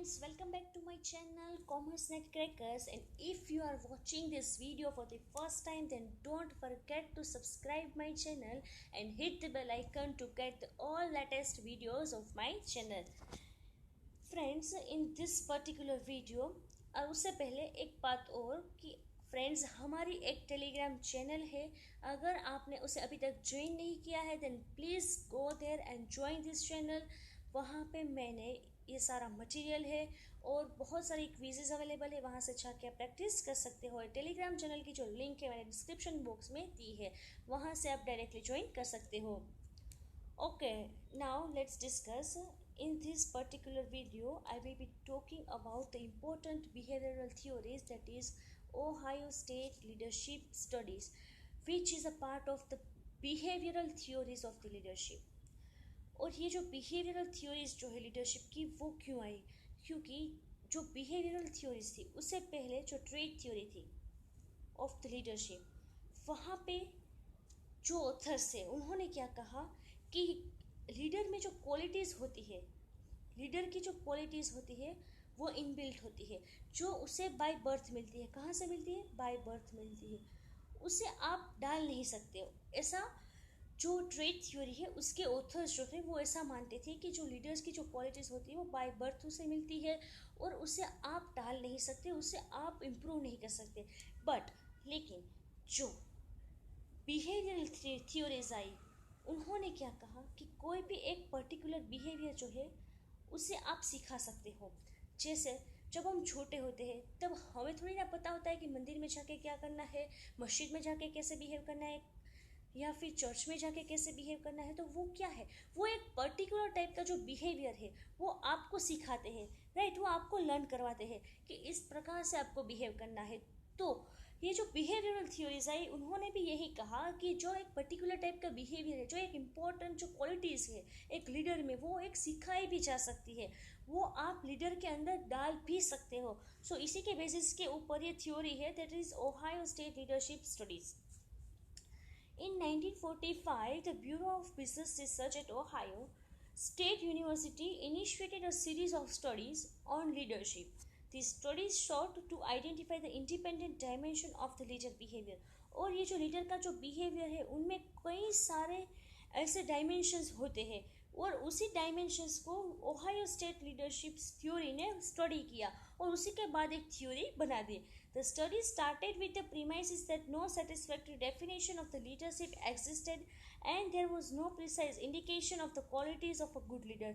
friends, welcome back to my channel Commerce Net Crackers. And if you are watching this video for the first time, then don't forget to subscribe my channel and hit the bell icon to get all latest videos of my channel. Friends, in this particular video और उससे पहले एक बात और कि friends हमारी एक Telegram channel है, अगर आपने उसे अभी तक ज्वाइन नहीं किया है then please go there and join this channel. वहाँ पे मैंने ये सारा मटेरियल है और बहुत सारी क्विजेज अवेलेबल है, वहाँ से जाके आप प्रैक्टिस कर सकते हो। टेलीग्राम चैनल की जो लिंक है मैंने डिस्क्रिप्शन बॉक्स में दी है, वहाँ से आप डायरेक्टली ज्वाइन कर सकते हो। Okay, now let's discuss. In this particular video, I will be talking about the important behavioral theories, that is Ohio State Leadership Studies, which is a part of the behavioral theories of the leadership. और ये जो behavioral theories जो है leadership की वो क्यों आई, क्योंकि जो behavioral theories थी उससे पहले जो trait theory थी of the leadership, वहाँ पे जो ऑथर्स है उन्होंने क्या कहा कि लीडर में जो क्वालिटीज़ होती है, लीडर की जो क्वालिटीज़ होती है वो इनबिल्ट होती है, जो उसे बाय बर्थ मिलती है। कहाँ से मिलती है? बाय बर्थ मिलती है, उसे आप डाल नहीं सकते हो। ऐसा जो ट्रेट थ्योरी है उसके ऑथर्स जो थे वो ऐसा मानते थे कि जो लीडर्स की जो क्वालिटीज़ होती है वो बाय बर्थ उसे मिलती है और उसे आप डाल नहीं सकते, उसे आप इम्प्रूव नहीं कर सकते। बट लेकिन जो बिहेवियरल थ्योरीज आई, उन्होंने क्या कहा कि कोई भी एक पर्टिकुलर बिहेवियर जो है उसे आप सिखा सकते हो। जैसे जब हम छोटे होते हैं तब हमें थोड़ी ना पता होता है कि मंदिर में जाके क्या करना है, मस्जिद में जाके कैसे बिहेव करना है, या फिर चर्च में जाके कैसे बिहेव करना है। तो वो क्या है, वो एक पर्टिकुलर टाइप का जो बिहेवियर है वो आपको सिखाते हैं, राइट। वो आपको लर्न करवाते हैं कि इस प्रकार से आपको बिहेव करना है। तो ये जो बिहेवियरल थ्योरीज आई उन्होंने भी यही कहा कि जो एक पर्टिकुलर टाइप का बिहेवियर है, जो एक इम्पॉर्टेंट जो क्वालिटीज़ है एक लीडर में, वो एक सिखाई भी जा सकती है, वो आप लीडर के अंदर डाल भी सकते हो। सो इसी के बेसिस के ऊपर ये थ्योरी है, that is Ohio state leadership studies. In 1945, the Bureau of Business Research at Ohio State University initiated a series of studies on leadership. These studies sought to identify the independent dimension of the leader behavior. और ये जो leader का जो behaviour है उनमें कई सारे ऐसे डायमेंशंस होते हैं और उसी डायमेंशंस को ओहायो स्टेट लीडरशिप थ्योरी ने स्टडी किया और उसी के बाद एक थ्योरी बना दी। The study started with the premises that no satisfactory definition of the leadership existed and there was no precise indication of the qualities of a good leader.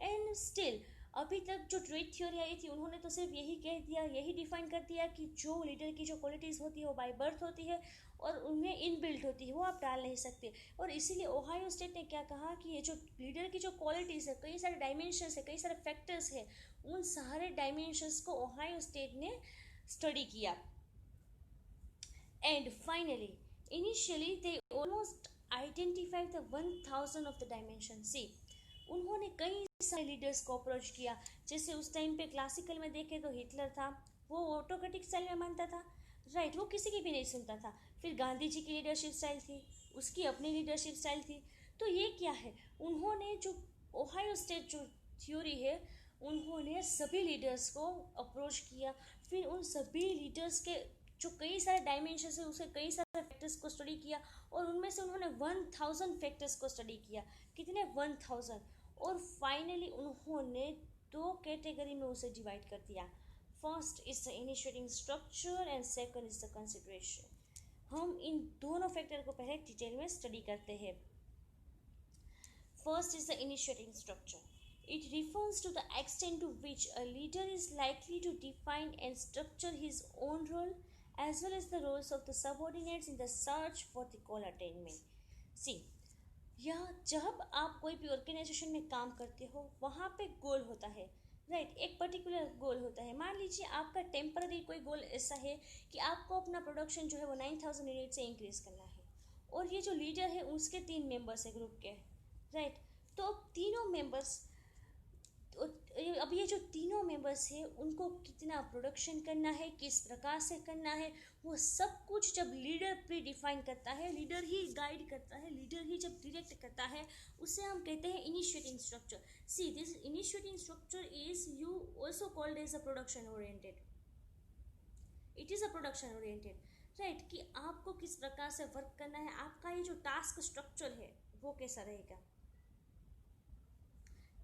And still, अभी तक जो ट्रेट थ्योरी आई थी उन्होंने तो सिर्फ यही कह दिया, यही डिफाइन कर दिया कि जो लीडर की जो क्वालिटीज़ होती है वो बाय बर्थ होती है और उनमें इनबिल्ट होती है, वो आप डाल नहीं सकते। और इसीलिए ओहायो स्टेट ने क्या कहा कि ये जो लीडर की जो क्वालिटीज़ है, कई सारे डायमेंशंस है, कई सारे फैक्टर्स है, उन सारे डायमेंशंस को ओहायो स्टेट ने स्टडी किया। And finally initially they almost identified the 1000 of the dimension. सी उन्होंने कई सारे लीडर्स को अप्रोच किया। जैसे उस टाइम पे क्लासिकल में देखें तो हिटलर था, वो ऑटोक्रेटिक स्टाइल में मानता था, राइट, वो किसी की भी नहीं सुनता था। फिर गांधी जी की लीडरशिप स्टाइल थी, उसकी अपनी लीडरशिप स्टाइल थी। तो ये क्या है, उन्होंने जो ओहायो स्टेट जो थ्योरी है उन्होंने सभी लीडर्स को अप्रोच किया। फिर उन सभी लीडर्स के जो कई सारे डायमेंशन है उसे कई सारे फैक्टर्स को स्टडी किया और उनमें से उन्होंने 1000 फैक्टर्स को स्टडी किया। कितने? 1000। और फाइनली उन्होंने दो कैटेगरी में उसे डिवाइड कर दिया। First is the initiating structure and second is the consideration. हम इन दोनों फैक्टर को पहले डिटेल में स्टडी करते हैं। First is the initiating structure. It refers to the extent to which a leader is likely to define and structure his own role as well as the roles of the subordinates in the search for the goal attainment. See, यह जब आप कोई भी organisation में काम करते हो वहाँ पे गोल होता है, राइट, एक पर्टिकुलर गोल होता है। मान लीजिए आपका टेम्पररी कोई गोल ऐसा है कि आपको अपना प्रोडक्शन जो है वो 9000 यूनिट से इंक्रीज करना है और ये जो लीडर है उसके 3 मेंबर्स है ग्रुप के, राइट। तो तीनों मेंबर्स अब ये जो तीनों मेंबर्स हैं उनको कितना प्रोडक्शन करना है, किस प्रकार से करना है, वो सब कुछ जब लीडर प्री डिफाइन करता है, लीडर ही गाइड करता है, लीडर ही जब डायरेक्ट करता है, उसे हम कहते हैं initiating structure. See this initiating structure is you also called as a production oriented. It is a production oriented, right, कि आपको किस प्रकार से वर्क करना है, आपका ये जो टास्क स्ट्रक्चर है वो कैसा रहेगा.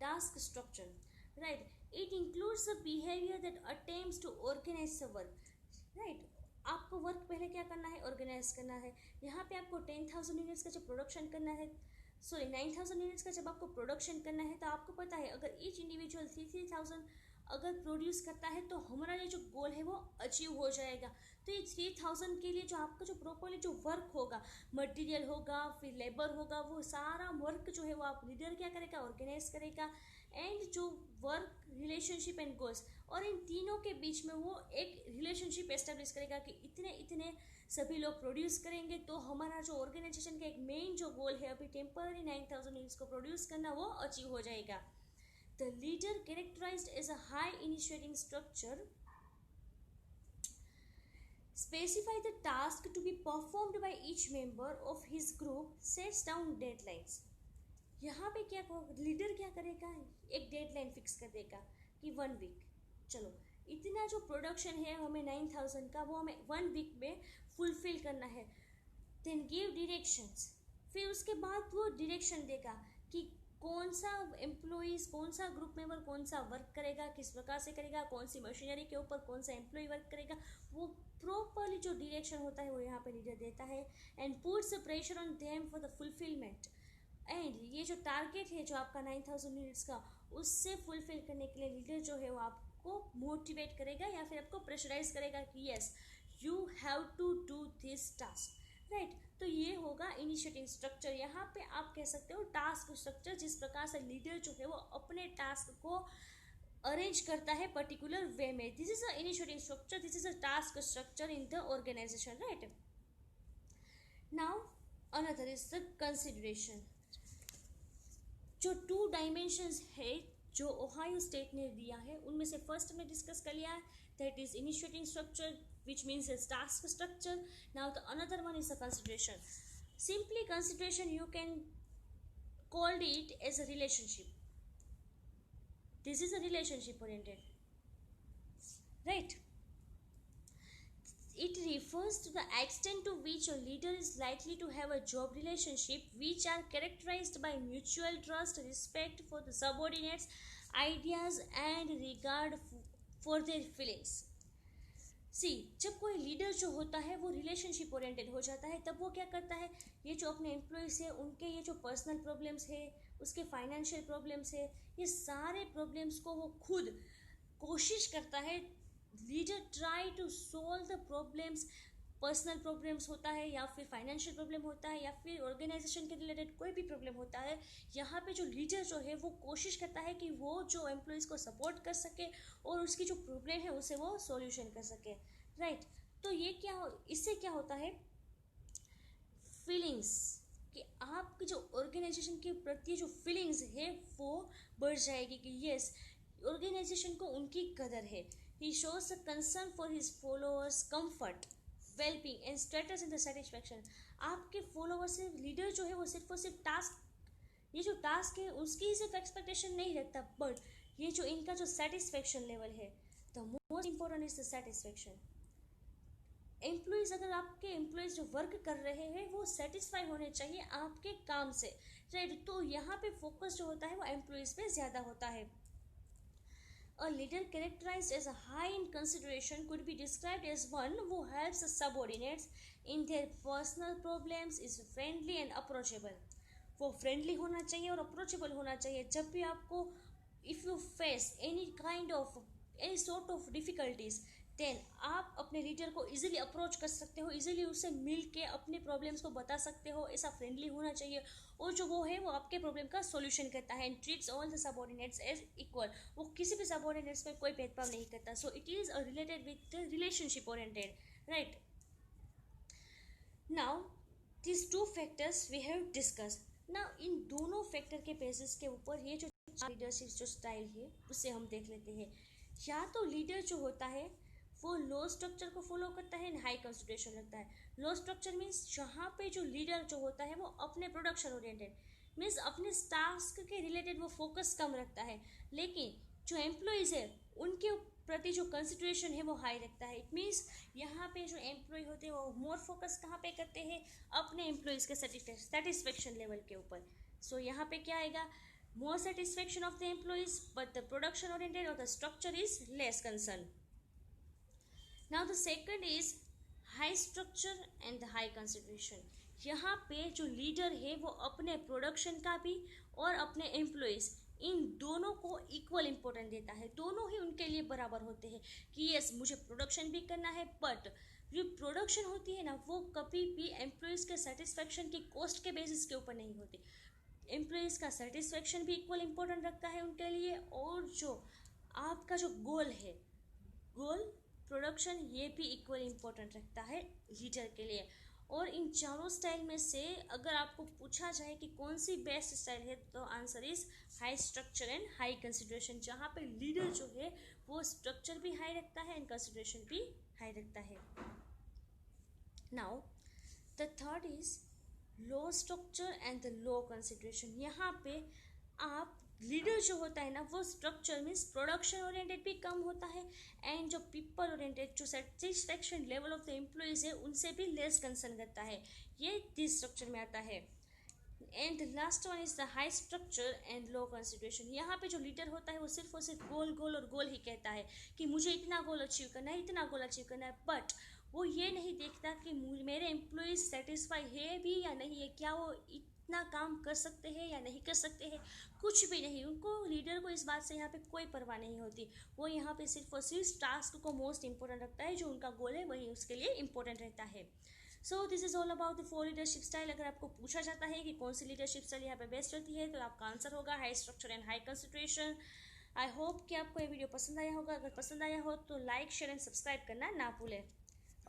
Task structure, right, it includes the behaviour that attempts to organise the work, right. आपको वर्क पहले क्या करना है, ऑर्गेनाइज करना है. यहाँ पे आपको 10,000 यूनिट्स का जब प्रोडक्शन करना है, सॉरी 9,000 यूनिट्स का जब आपको प्रोडक्शन करना है, तो आपको पता है अगर ईच इंडिविजुअल 3,000 अगर प्रोड्यूस करता है तो हमारा ये जो गोल है वो अचीव हो जाएगा. तो ये 3,000 के लिए जो आपका जो प्रॉपरली जो वर्क होगा, मटेरियल होगा, फिर लेबर होगा, वो सारा वर्क जो है वो आप लीडर क्या करेगा, ऑर्गेनाइज करेगा. एंड जो वर्क, रिलेशनशिप एंड गोल्स, और इन तीनों के बीच में वो एक रिलेशनशिप एस्टेब्लिश करेगा कि इतने इतने सभी लोग प्रोड्यूस करेंगे तो हमारा जो ऑर्गेनाइजेशन का एक मेन जो गोल है अभी टेम्पररी 9,000 यूनिट्स को प्रोड्यूस करना, वो अचीव हो जाएगा. The leader characterized as a high initiating structure specify the task to be performed by each member of his group, sets down deadlines. यहाँ पे क्या लीडर क्या करेगा, एक डेडलाइन फिक्स कर देगा कि 1 वीक, चलो इतना जो प्रोडक्शन है हमें 9,000 का वो हमें 1 वीक में फुलफिल करना है. देन गिव डायरेक्शंस, फिर उसके बाद वो डायरेक्शन देगा कि कौन सा एम्प्लॉइज, कौन सा ग्रुप मेंबर कौन सा वर्क करेगा, किस प्रकार से करेगा, कौन सी मशीनरी के ऊपर कौन सा एम्प्लॉय वर्क करेगा, वो प्रॉपरली जो डायरेक्शन होता है वो यहाँ पे लीडर देता है. And puts pressure on them for the fulfilment. And ये जो टारगेट है जो आपका 9,000 यूनिट्स का, उससे फुलफिल करने के लिए लीडर जो है वो आपको मोटिवेट करेगा या फिर आपको प्रेशराइज करेगा कि yes you have to do this task, right. तो ये होगा इनिशिएटिंग स्ट्रक्चर. यहाँ पे आप कह सकते हो टास्क स्ट्रक्चर, जिस प्रकार से लीडर जो है वो अपने टास्क को अरेंज करता है पर्टिकुलर वे में. This is a initiating structure, this is a task structure in the organisation, right. Now another is the consideration. जो 2 डायमेंशंस है जो ओहायो स्टेट ने दिया है, उनमें से फर्स्ट हमने डिस्कस कर लिया, that is initiating structure, which means a task structure. Now the another one is a consideration. Simply consideration you can call it as a relationship. This is a relationship oriented, right. It refers to the extent to which a leader is likely to have a job relationship which are characterized by mutual trust, respect for the subordinates, ideas and regard for their feelings. सी, जब कोई leader जो होता है वो relationship oriented हो जाता है, तब वो क्या करता है, ये जो अपने एम्प्लॉयज़ है उनके ये जो पर्सनल प्रॉब्लम्स है, उसके फाइनेंशियल प्रॉब्लम्स है, ये सारे प्रॉब्लम्स को वो खुद कोशिश करता है. Leader try to solve the problems, personal problems होता है या फिर फाइनेंशियल प्रॉब्लम होता है या फिर ऑर्गेनाइजेशन के रिलेटेड कोई भी प्रॉब्लम होता है, यहाँ पे जो लीडर जो है वो कोशिश करता है कि वो जो एम्प्लॉयज़ को सपोर्ट कर सके और उसकी जो प्रॉब्लम है उसे वो सॉल्यूशन कर सके, राइट. तो ये क्या इससे क्या होता है, फीलिंग्स, कि आपकी जो ऑर्गेनाइजेशन के प्रति जो फीलिंग्स है वो बढ़ जाएगी कि यस ऑर्गेनाइजेशन को उनकी कदर है. He shows a concern for his followers comfort, wellbeing and status in the satisfaction. आपके फॉलोअर्स से लीडर जो है वो सिर्फ और सिर्फ टास्क, ये जो टास्क है उसकी ही सिर्फ एक्सपेक्टेशन नहीं रखता, बट ये जो इनका जो सेटिस्फैक्शन लेवल है, the most important is the satisfaction. Employees, अगर आपके एम्प्लॉयज़ जो वर्क कर रहे हैं वो सेटिस्फाई होने चाहिए आपके काम से, राइट. तो यहाँ पे फोकस जो होता है वो एम्प्लॉयज़ पे ज़्यादा होता है. A leader characterized as a high in consideration could be described as one who helps the subordinates in their personal problems, is friendly and approachable. वो फ्रेंडली होना चाहिए और अप्रोचेबल होना चाहिए. जब भी आपको if you face any sort of difficulties, then आप अपने लीडर को इजीली अप्रोच कर सकते हो, इजीली उससे मिल के अपने प्रॉब्लम्स को बता सकते हो. ऐसा फ्रेंडली होना चाहिए और जो वो है वो आपके प्रॉब्लम का सॉल्यूशन करता है. And treats all the subordinates as equal, वो किसी भी सबऑर्डिनेट्स में कोई भेदभाव नहीं करता. So it is related with relationship oriented, right. Now this 2 factors we have discuss. Now in दोनों फैक्टर के बेसिस के ऊपर ये जो लीडरशिप जो स्टाइल है उसे हम देख लेते हैं। या तो लीडर जो होता है वो लो स्ट्रक्चर को फॉलो करता है, हाई कंसिडरेशन रखता है। लो स्ट्रक्चर मीन्स जहाँ पे जो लीडर जो होता है वो अपने प्रोडक्शन ओरिएंटेड मीन्स अपने टास्क के रिलेटेड वो फोकस कम रखता है, लेकिन जो एम्प्लॉयज़ है उनके प्रति जो कंसिडरेशन है वो हाई रखता है। इट मीन्स यहाँ पे जो एम्प्लॉय होते हैं वो मोर फोकस कहाँ पे करते हैं, अपने एम्प्लॉयज़ के सेटिस्फेक्शन लेवल के ऊपर। सो यहाँ पे क्या आएगा, more satisfaction of the employees but the production oriented or the structure is less concern. Now the second is high structure and the high consideration. यहाँ पे जो लीडर है वो अपने प्रोडक्शन का भी और अपने एम्प्लॉयज़ इन दोनों को इक्वल इम्पोर्टेंस देता है। दोनों ही उनके लिए बराबर होते हैं कि यस मुझे प्रोडक्शन भी करना है, बट जो प्रोडक्शन होती है ना वो कभी भी एम्प्लॉयज़ के सेटिस्फेक्शन की कॉस्ट के बेसिस के ऊपर नहीं होती। एम्प्लॉयज़ का सेटिस्फेक्शन भी इक्वल इम्पोर्टेंट रखता है उनके लिए, और जो आपका जो गोल है, गोल प्रोडक्शन, ये भी इक्वल इम्पोर्टेंट रखता है लीडर के लिए। और इन चारों स्टाइल में से अगर आपको पूछा जाए कि कौन सी बेस्ट स्टाइल है तो answer is high structure and high consideration, जहाँ पे लीडर जो है वो स्ट्रक्चर भी हाई रखता है एंड कंसिडरेशन भी हाई रखता है। Now the third is low structure and the low consideration. यहाँ पे आप लीडर जो होता है ना वो स्ट्रक्चर मीन्स प्रोडक्शन ओरिएंटेड भी कम होता है, एंड जो पीपल ओरिएंटेड जो satisfaction level of the employees है उनसे भी लेस कंसर्न करता है। ये दिस स्ट्रक्चर में आता है। And last one is the high structure and low consideration. यहाँ पे जो लीडर होता है वो सिर्फ और सिर्फ गोल गोल और गोल ही कहता है कि मुझे इतना गोल अचीव करना है, इतना गोल अचीव करना है, बट वो ये नहीं देखता कि मेरे एम्प्लॉयज़ सेटिस्फाई है भी या नहीं है, क्या वो इतना काम कर सकते हैं या नहीं कर सकते हैं, कुछ भी नहीं। उनको लीडर को इस बात से यहाँ पे कोई परवाह नहीं होती। वो यहाँ पे सिर्फ और सिर्फ टास्क को मोस्ट इंपॉर्टेंट रखता है, जो उनका गोल है वही उसके लिए इंपॉर्टेंट रहता है। So this is all about the 4 leadership style. अगर आपको पूछा जाता है कि कौन सी लीडरशिप स्टाइल यहाँ पे बेस्ट रहती है तो आपका आंसर होगा high structure and high consideration. I hope कि आपको ये वीडियो पसंद आया होगा। अगर पसंद आया हो तो लाइक शेयर एंड सब्सक्राइब करना ना भूलें।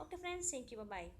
Okay friends, thank you, bye bye.